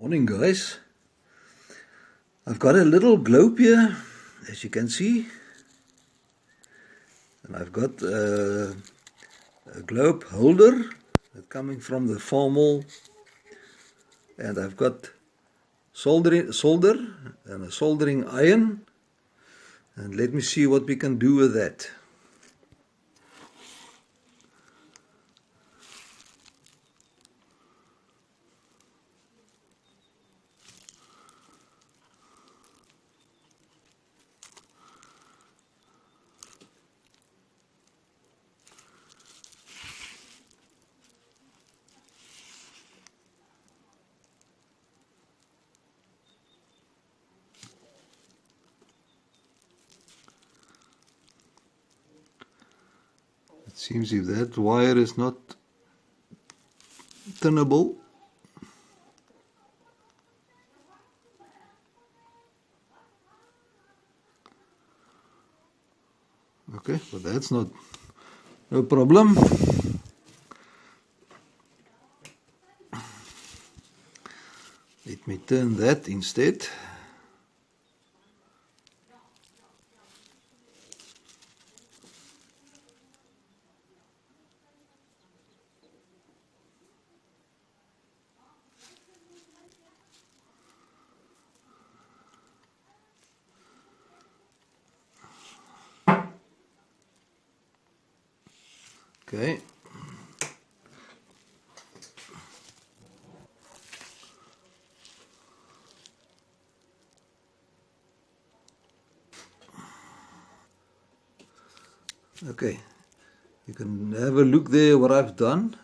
Morning guys, I've got a little globe here, as you can see, and I've got a globe holder that's coming from the Farmall, and I've got solder and a soldering iron, and let me see what we can do with that. It seems if that wire is not tunable, okay, but that's no problem. Let me turn that instead. Okay. Okay, you can have a look there what I've done.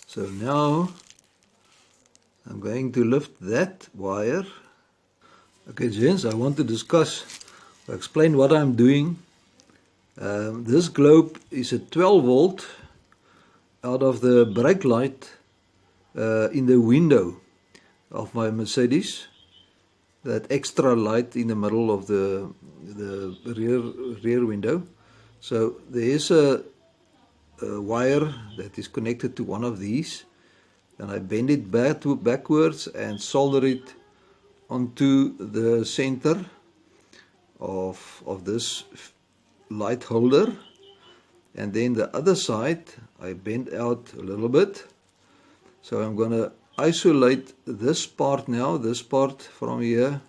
So now I'm going to lift that wire. Okay gents, I want to explain what I'm doing. This globe is a 12 volt out of the brake light in the window of my Mercedes. That extra light in the middle of the rear window. So there is a wire that is connected to one of these, and I bend it backwards and solder it onto the center of this light holder, and then the other side I bend out a little bit. So I'm going to isolate this part now, this part from here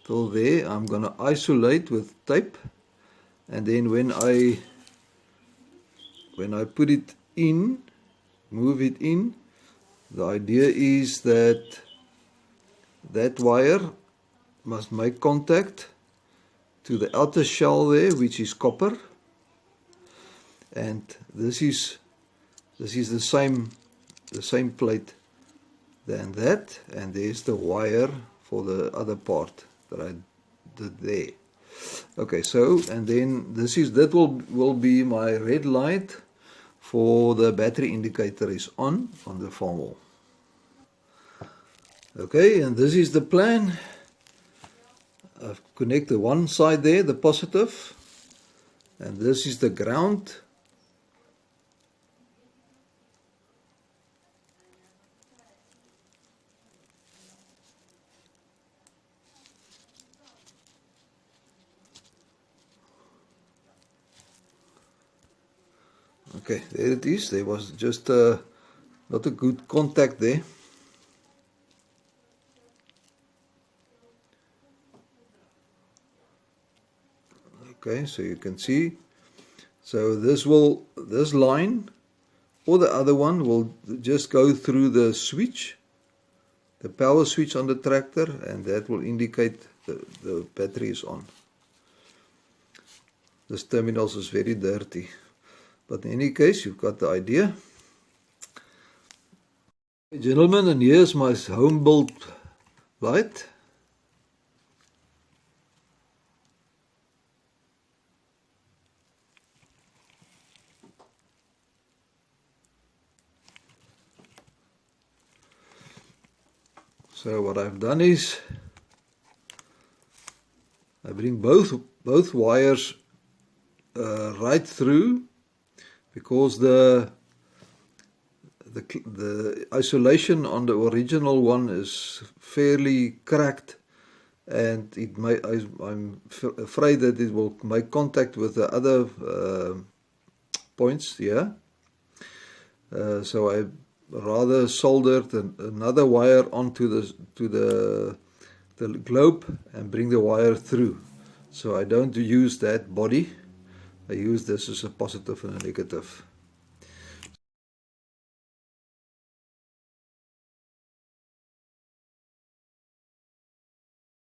till there. I'm going to isolate with tape, and then when I put it in, move it in, the idea is that that wire must make contact to the outer shell there, which is copper, and this is the same plate than that, and there's the wire for the other part that I did there. Okay, so and then that will be my red light for the battery indicator is on the Farmall. Okay, and this is the plan. I've connected one side there, the positive, and this is the ground. Okay, there it is. There was just not a good contact there. Okay, so you can see. So this line or the other one will just go through the switch, the power switch on the tractor, and that will indicate the battery is on. This terminal is very dirty, but in any case, you've got the idea. Gentlemen, and here's my home built light. So what I've done is I bring both wires right through, because the the isolation on the original one is fairly cracked, and I'm afraid that it will make contact with the other points here. So I rather soldered another wire onto the globe and bring the wire through. So I don't use that body. I use this as a positive and a negative.